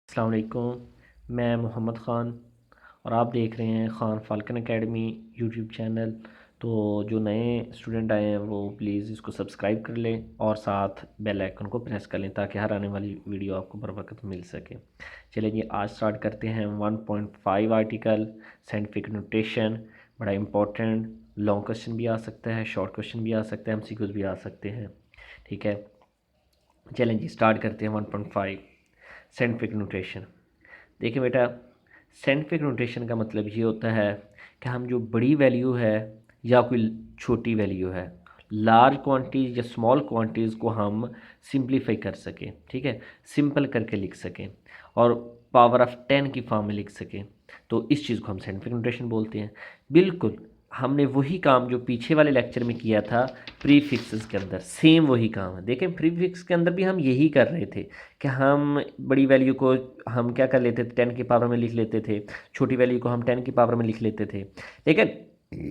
अस्सलाम वालेकुम। मैं मोहम्मद ख़ान और आप देख रहे हैं ख़ान फ़ाल्कन एकेडमी यूट्यूब चैनल। तो जो नए स्टूडेंट आए हैं वो प्लीज़ इसको सब्सक्राइब कर लें और साथ बेल आइकन को प्रेस कर लें ताकि हर आने वाली वीडियो आपको बर वक्त मिल सके। चलिए जी, आज स्टार्ट करते हैं 1.5 आर्टिकल साइंटिफिक नोटेशन। बड़ा इंपॉर्टेंट, लॉन्ग क्वेश्चन भी आ सकता है, शॉर्ट क्वेश्चन भी आ सकता है, एमसीक्यूज भी आ सकते हैं। ठीक है, चलें जी स्टार्ट करते हैं 1.5 साइंटिफिक नोटेशन। देखिए बेटा, साइंटिफिक नोटेशन का मतलब ये होता है कि हम जो बड़ी वैल्यू है या कोई छोटी वैल्यू है, लार्ज क्वांटिटीज़ या स्मॉल क्वांटिटीज़ को हम सिंप्लीफाई कर सकें। ठीक है, सिंपल करके लिख सकें और पावर ऑफ 10 की फॉर्म में लिख सकें, तो इस चीज़ को हम साइंटिफिक नोटेशन बोलते हैं। बिल्कुल हमने वही काम जो पीछे वाले लेक्चर में किया था प्रीफिक्सेस के अंदर, सेम वही काम है। देखें, प्रीफिक्स के अंदर भी हम यही कर रहे थे कि हम बड़ी वैल्यू को हम क्या कर लेते थे, 10 की पावर में लिख लेते थे, छोटी वैल्यू को हम 10 की पावर में लिख लेते थे। लेकिन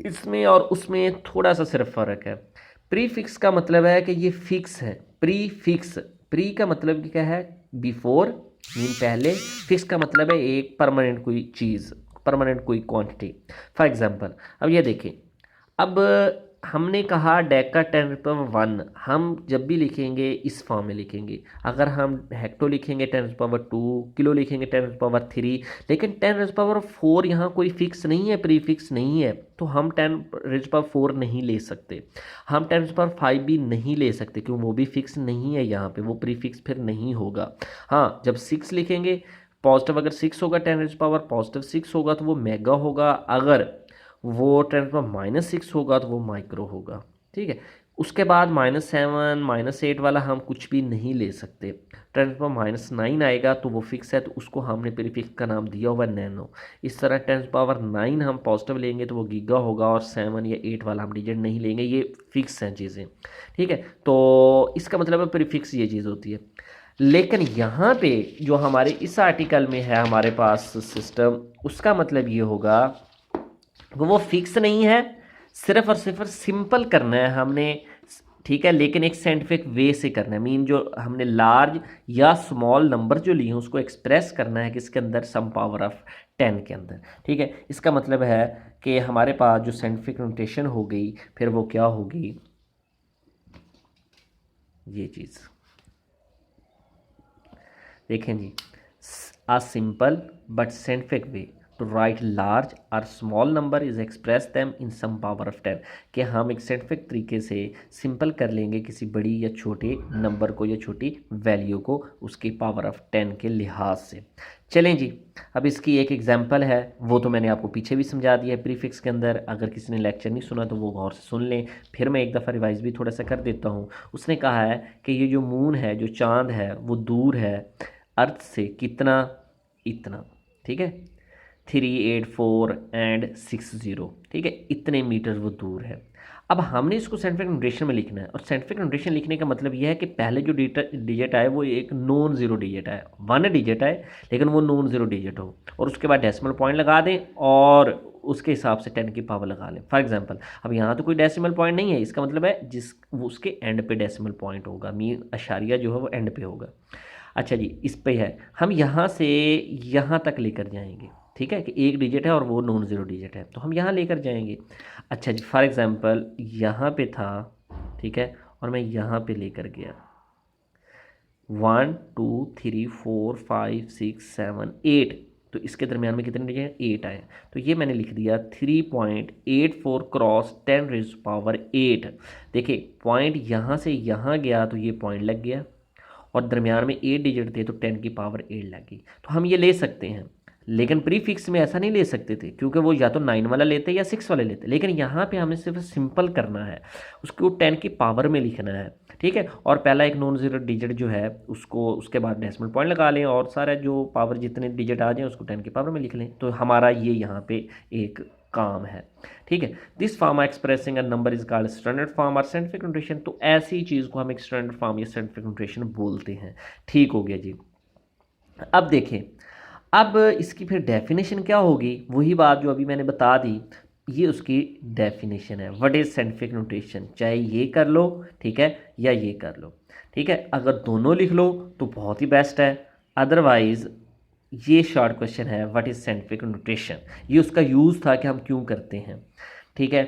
इसमें और उसमें थोड़ा सा सिर्फ फ़र्क है। प्रीफिक्स का मतलब है कि ये फिक्स है। प्रीफिक्स, प्री का मतलब क्या है, बिफोर, मीन पहले। फिक्स का मतलब है एक परमानेंट कोई चीज़, परमानेंट कोई क्वांटिटी। फॉर एग्जांपल अब ये देखें, अब हमने कहा डेका 10^1, हम जब भी लिखेंगे इस फॉर्म में लिखेंगे। अगर हम हेक्टो लिखेंगे 10^2, किलो लिखेंगे 10^3, लेकिन 10^4 यहाँ कोई फिक्स नहीं है, प्रीफिक्स नहीं है, तो हम 10^4 नहीं ले सकते। हम 10^5 भी नहीं ले सकते क्यों, वो भी फिक्स नहीं है यहाँ पे, वो प्रीफिक्स फिर नहीं होगा। हाँ, जब 6 लिखेंगे पॉजिटिव, अगर 6 होगा 10 पॉजिटिव 6 होगा तो वो मेगा होगा, अगर वो 10^-6 होगा तो वो माइक्रो होगा। ठीक है, उसके बाद -7 -8 वाला हम कुछ भी नहीं ले सकते। 10^-9 आएगा तो वो फिक्स है, तो उसको हमने प्रीफिक्स का नाम दिया हुआ नैनो। इस तरह 10^9 हम पॉजिटिव लेंगे तो वो गीगा होगा, और 7 या 8 वाला हम डिजिट नहीं लेंगे, ये फिक्स हैं चीज़ें। ठीक है, तो इसका मतलब है प्रीफिक्स ये चीज़ होती है। लेकिन यहाँ पे जो हमारे इस आर्टिकल में है हमारे पास सिस्टम, उसका मतलब ये होगा वो फिक्स नहीं है, सिर्फ और सिर्फ सिंपल करना है हमने। ठीक है, लेकिन एक साइंटिफिक वे से करना है, मीन जो हमने लार्ज या स्मॉल नंबर जो लिए हैं उसको एक्सप्रेस करना है किसके अंदर, सम पावर ऑफ 10 के अंदर। ठीक है, इसका मतलब है कि हमारे पास जो साइंटिफिक नोटेशन हो गई फिर वो क्या होगी, ये चीज़ देखें जी, a simple but scientific way to write large or small number is express them in some power of 10। कि हम एक साइंटिफिक तरीके से सिंपल कर लेंगे किसी बड़ी या छोटे नंबर को या छोटी वैल्यू को उसकी पावर ऑफ 10 के लिहाज से। चलें जी, अब इसकी एक एग्जांपल है, वो तो मैंने आपको पीछे भी समझा दिया है प्रीफिक्स के अंदर। अगर किसी ने लेक्चर नहीं सुना तो वो गौर से सुन लें, फिर मैं एक दफ़ा रिवाइज भी थोड़ा सा कर देता हूँ। उसने कहा है कि ये जो मून है, जो चाँद है, वो दूर है अर्थ से कितना, इतना। ठीक है, 384 एंड 60। ठीक है, इतने मीटर वो दूर है। अब हमने इसको साइंटिफिक नोटेशन में लिखना है, और साइंटिफिक नोटेशन लिखने का मतलब यह है कि पहले जो डिजिट आए वो एक नॉन ज़ीरो डिजिट आए, 1 डिजिट आए लेकिन वो नॉन ज़ीरो डिजिट हो, और उसके बाद डेसिमल पॉइंट लगा दें और उसके हिसाब से 10 की पावर लगा लें। फॉर एग्जांपल अब यहाँ तो कोई डेसिमल पॉइंट नहीं है, इसका मतलब है जिस वो उसके एंड पे डेसिमल पॉइंट होगा, मीन अशारिया जो है वो एंड पे होगा। अच्छा जी, इस पे है, हम यहाँ से यहाँ तक लेकर जाएंगे। ठीक है, कि एक डिजिट है और वो नॉन ज़ीरो डिजिट है, तो हम यहाँ लेकर जाएंगे। अच्छा जी, फॉर एग्जांपल यहाँ पे था, ठीक है, और मैं यहाँ पे लेकर गया 1 2 3 4 5 6 7 8, तो इसके दरमियान में कितने डिजिट, 8 आए, तो ये मैंने लिख दिया 3.84 क्रॉस 10⁻8। देखिए पॉइंट यहाँ से यहाँ गया तो ये पॉइंट लग गया, और दरमियान में 8 डिजिट थे तो 10 की पावर 8 लगी, तो हम ये ले सकते हैं। लेकिन प्रीफिक्स में ऐसा नहीं ले सकते थे क्योंकि वो या तो 9 वाला लेते या 6 वाले लेते, लेकिन यहाँ पे हमें सिर्फ सिंपल करना है, उसको 10 की पावर में लिखना है। ठीक है, और पहला एक नॉन ज़ीरो डिजिट जो है उसको, उसके बाद डेसिमल पॉइंट लगा लें और सारा जो पावर जितने डिजिट आ जाए उसको 10 की पावर में लिख लें, तो हमारा ये यहाँ पे एक काम है। ठीक है, this form expressing a number is called standard form और साइंटिफिक नोटेशन, तो ऐसी चीज़ को हम एक स्टैंडर्ड फॉर्म या साइंटिफिक नोटेशन बोलते हैं। ठीक हो गया जी। अब देखें, अब इसकी फिर डेफिनेशन क्या होगी, वही बात जो अभी मैंने बता दी, ये उसकी डेफिनेशन है। व्हाट इज साइंटिफिक नोटेशन, चाहे ये कर लो, ठीक है, या ये कर लो। ठीक है, अगर दोनों लिख लो तो बहुत ही बेस्ट है, अदरवाइज ये शॉर्ट क्वेश्चन है, व्हाट इज़ साइंटिफिक नोटेशन, ये उसका यूज़ था कि हम क्यों करते हैं। ठीक है,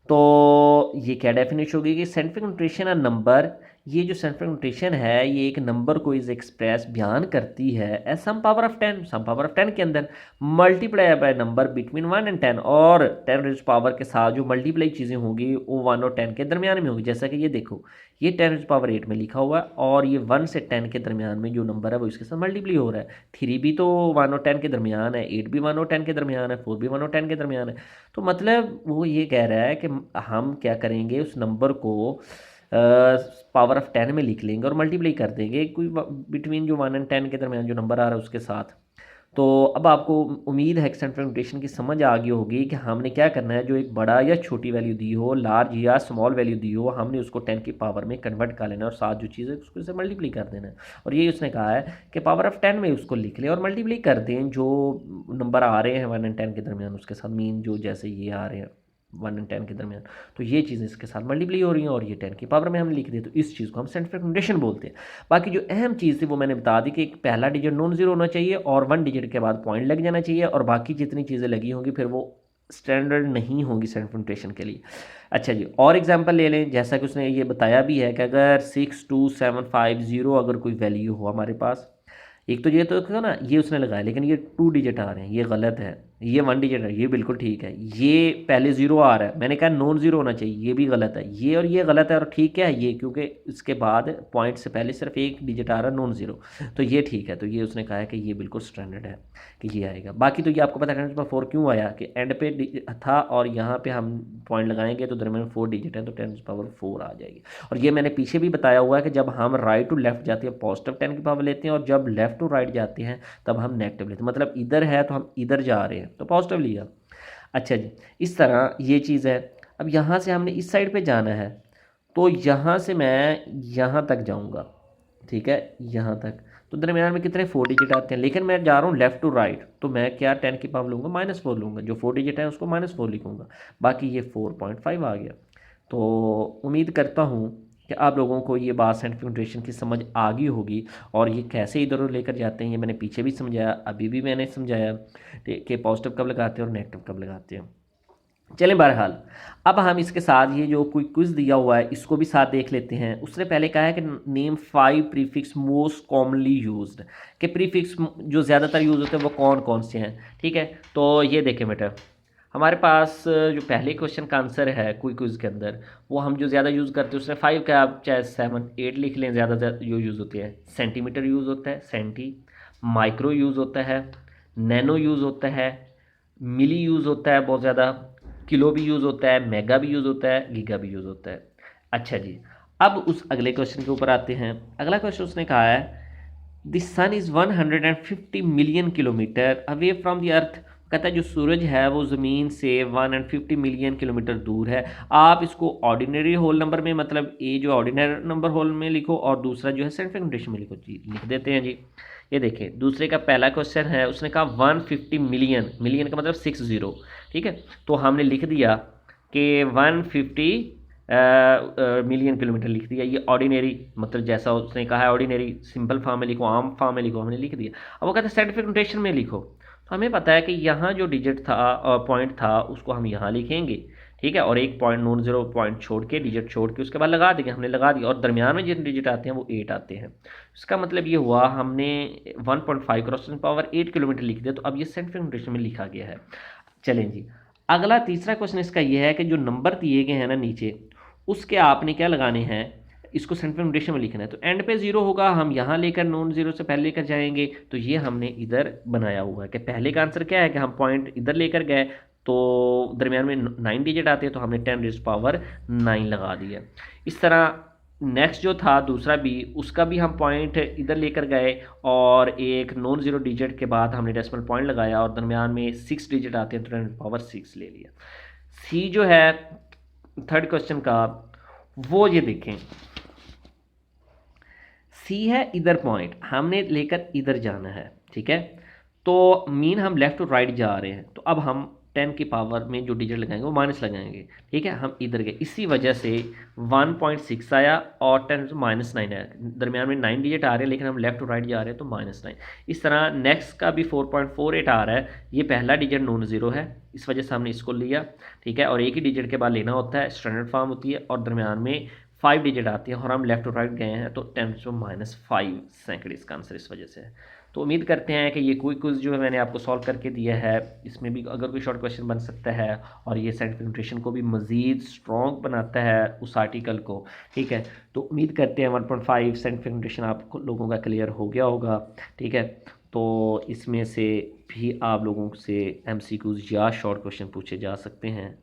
तो ये क्या डेफिनेशन होगी कि साइंटिफिक नोटेशन अ नंबर, ये जो साइंटिफिक नोटेशन है ये एक नंबर को इज एक्सप्रेस बयान करती है as some power of 10, some power of 10 के अंदर multiply by number between 1 and 10, और 10 रेज पावर के साथ जो मल्टीप्लाई चीज़ें होंगी वो 1 और 10 के दरमियान में होगी। जैसा कि ये देखो, ये 10 रेज पावर 8 में लिखा हुआ है और ये 1 से 10 के दरमियान में जो नंबर है वो इसके साथ मल्टीप्लाई हो रहा है। 3 भी तो 1 और 10 के दरमियान है, 8 भी 1 और 10 के दरमियान है, 4 भी 1 और 10 के दरमियान है। तो मतलब वो ये कह रहा है कि हम क्या करेंगे, उस नंबर को पावर ऑफ 10 में लिख लेंगे और मल्टीप्लाई कर देंगे कोई बिटवीन जो 1 एंड 10 के दरमियान जो नंबर आ रहा है उसके साथ। तो अब आपको उम्मीद है कि साइंटिफिक नोटेशन की समझ आ गई होगी कि हमने क्या करना है, जो एक बड़ा या छोटी वैल्यू दी हो, लार्ज या स्मॉल वैल्यू दी हो, हमने उसको 10 की पावर में कन्वर्ट कर लेना है और साथ जो चीज़ है उसको से मल्टीप्लाई कर देना है। और यही उसने कहा है कि पावर ऑफ 10 में उसको लिख लें और मल्टीप्लाई कर दें जो नंबर आ रहे हैं 1 एंड 10 के दरमियान उसके साथ, मीन जो जैसे ये आ रहे हैं 1 एंड 10 के दरमियान, तो ये चीज़ें इसके साथ मल्टीप्लाई हो रही हैं और ये 10 की पावर में हम लिख दें, तो इस चीज़ को हम साइंटिफिक नोटेशन बोलते हैं। बाकी जो अहम चीज़ थी वो मैंने बता दी कि एक पहला डिजिट नॉन जीरो होना चाहिए और 1 डिजिट के बाद पॉइंट लग जाना चाहिए, और बाकी जितनी चीज़ें लगी होंगी फिर वो स्टैंडर्ड नहीं होंगी साइंटिफिक नोटेशन के लिए। अच्छा जी, और एग्जांपल ले लें, जैसा कि उसने ये बताया भी है कि अगर 62750 अगर कोई वैल्यू हो हमारे पास, एक तो ये तो देखो ना, ये उसने लगाया लेकिन ये 2 डिजिट आ रहे हैं, ये गलत है। ये 1 डिजिट है, ये बिल्कुल ठीक है। ये पहले ज़ीरो आ रहा है, मैंने कहा नॉन ज़ीरो होना चाहिए, ये भी गलत है। ये और ये गलत है और ठीक है ये, क्योंकि इसके बाद पॉइंट से पहले सिर्फ एक डिजिट आ रहा है नॉन ज़ीरो, तो ये ठीक है। तो ये उसने कहा है कि ये बिल्कुल स्टैंडर्ड है कि ये आएगा। बाकी तो ये आपको पता करना 4 क्यों आया कि एंड पे था और यहाँ पे हम पॉइंट लगाएंगे तो दरमियान में 4 डिजिट है तो 10⁻4 आ जाएगी। और ये मैंने पीछे भी बताया हुआ है कि जब हम राइट टू लेफ्ट जाते हैं पॉजिटिव 10 की पावर लेते हैं, और जब लेफ्ट टू राइट जाते हैं तब हम नेगेटिव लेते हैं। मतलब इधर है तो हम इधर जा रहे हैं तो पॉजिटिव लिया। अच्छा जी, इस तरह ये चीज़ है। अब यहाँ से हमने इस साइड पे जाना है, तो यहाँ से मैं यहाँ तक जाऊँगा, ठीक है, यहाँ तक। तो दरमियान में कितने 4 डिजिट आते हैं, लेकिन मैं जा रहा हूँ लेफ़्ट टू राइट, तो मैं क्या 10 की पावर लूँगा -4 लूँगा, जो 4 डिजिट है उसको -4 लिखूँगा, बाकी ये 4.5 आ गया। तो उम्मीद करता हूँ कि आप लोगों को ये बात साइंटिफिक नोटेशन की समझ आ गई होगी, और ये कैसे इधर उधर लेकर जाते हैं ये मैंने पीछे भी समझाया, अभी भी मैंने समझाया कि पॉजिटिव कब लगाते हैं और नेगेटिव कब लगाते हैं। चलें, बहरहाल अब हम इसके साथ ये जो कोई क्विज दिया हुआ है इसको भी साथ देख लेते हैं। उसने पहले कहा है कि name 5 prefix most commonly used, कि प्रीफिक्स जो ज़्यादातर यूज़ होते हैं वो कौन कौन से हैं। ठीक है, तो ये देखें बेटा, हमारे पास जो पहले क्वेश्चन का आंसर है कोई क्विज़ के अंदर, वो हम जो ज़्यादा यूज़ करते हैं उसने 5 का, आप चाहे 7 8 लिख लें, ज़्यादा जो यूज़ होते हैं। सेंटीमीटर यूज़ होता है, सेंटी। माइक्रो यूज़ होता है, नैनो यूज़ होता है, मिली यूज़ होता है बहुत ज़्यादा, किलो भी यूज़ होता है, मेगा भी यूज़ होता है, गीगा भी यूज़ होता है। अच्छा जी, अब उस अगले क्वेश्चन के ऊपर आते हैं। अगला क्वेश्चन उसने कहा है the sun is 150 million kilometre away from the earth. कहता है जो सूरज है वो ज़मीन से 150 मिलियन किलोमीटर दूर है। आप इसको ऑर्डिनरी होल नंबर में, मतलब ए जो ऑर्डिनरी नंबर होल में लिखो और दूसरा जो है साइंटिफिक नोटेशन में लिखो जी, लिख देते हैं जी। ये देखें, दूसरे का पहला क्वेश्चन है, उसने कहा 150 मिलियन, मिलियन का मतलब 60, ठीक है। तो हमने लिख दिया कि 150 मिलियन किलोमीटर लिख दिया। ये ऑर्डिनरी, मतलब जैसा उसने कहा है ऑर्डिनरी, सिंपल फॉर्म में लिखो, आम फॉर्म में लिखो, हमने लिख दिया। अब वो कहते हैं साइंटिफिक नोटेशन में लिखो, तो हमें पता है कि यहाँ जो डिजिट था पॉइंट था उसको हम यहाँ लिखेंगे, ठीक है, और एक पॉइंट नॉन जीरो पॉइंट छोड़ के, डिजिट छोड़ के उसके बाद लगा देंगे, हमने लगा दिया, और दरमियान में जितने डिजिट आते हैं वो 8 आते हैं। इसका मतलब ये हुआ हमने 1.5 क्रॉस पावर 8 किलोमीटर लिख दिया, तो अब ये साइंटिफिक नोटेशन में लिखा गया है। चलें जी, अगला तीसरा क्वेश्चन इसका ये है कि जो नंबर दिए गए हैं ना नीचे, उसके आपने क्या लगाने हैं, इसको साइंटिफिक नोटेशन में लिखना है। तो एंड पे 0 होगा, हम यहाँ लेकर नॉन जीरो से पहले लेकर जाएंगे, तो ये हमने इधर बनाया हुआ है कि पहले का आंसर क्या है कि हम पॉइंट इधर लेकर गए तो दरमियान में 9 डिजिट आते हैं, तो हमने 10⁻9 लगा दिया। इस तरह नेक्स्ट जो था दूसरा भी, उसका भी हम पॉइंट इधर लेकर गए और एक नॉन जीरो डिजिट के बाद हमने डेसिमल पॉइंट लगाया और दरमियान में 6 डिजिट आते हैं तो 10⁻6 ले लिया। सी जो है थर्ड क्वेश्चन का, वो ये देखें, सी है इधर पॉइंट, हमने लेकर इधर जाना है, ठीक है। तो मीन हम लेफ़्ट टू राइट जा रहे हैं, तो अब हम 10 की पावर में जो डिजिट लगाएंगे वो माइनस लगाएंगे, ठीक है। हम इधर गए, इसी वजह से 1.6 आया और 10 -9 आया, दरमियान में 9 डिजिट आ रहे हैं, लेकिन हम लेफ्ट टू राइट जा रहे हैं तो -9। इस तरह नेक्स्ट का भी 4.48 आ रहा है, ये पहला डिजिट नॉन ज़ीरो है, इस वजह से हमने इसको लिया, ठीक है। और एक ही डिजिट के बाद लेना होता है, स्टैंडर्ड फॉर्म होती है, और दरमियान में 5 डिजिट आती है, और हम लेफ्ट टू राइट गए हैं तो 10⁻5 सेकंड इसका आंसर इस वजह से है। तो उम्मीद करते हैं कि ये क्विज जो है मैंने आपको सॉल्व करके दिया है, इसमें भी अगर कोई शॉर्ट क्वेश्चन बन सकता है, और ये साइंटिफिक न्यूट्रिशन को भी मज़ीद स्ट्रॉन्ग बनाता है उस आर्टिकल को, ठीक है। तो उम्मीद करते हैं 1.5 साइंटिफिक न्यूट्रिशन आप लोगों का क्लियर हो गया होगा, ठीक है। तो इसमें से भी आप लोगों से MCQs या शॉर्ट क्वेश्चन पूछे जा सकते हैं,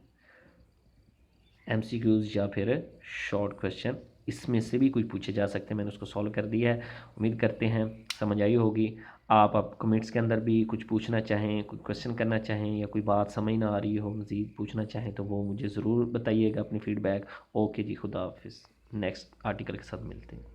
MCQs या फिर शॉर्ट क्वेश्चन इसमें से भी कोई पूछे जा सकते हैं। मैंने उसको सॉल्व कर दिया है, उम्मीद करते हैं समझ आई होगी। आप कमेंट्स के अंदर भी कुछ पूछना चाहें, कोई क्वेश्चन करना चाहें, या कोई बात समझ ना आ रही हो मज़ीद पूछना चाहें तो वो मुझे ज़रूर बताइएगा अपनी फ़ीडबैक। ओके जी, खुदा हाफिज़, नेक्स्ट आर्टिकल के साथ मिलते हैं।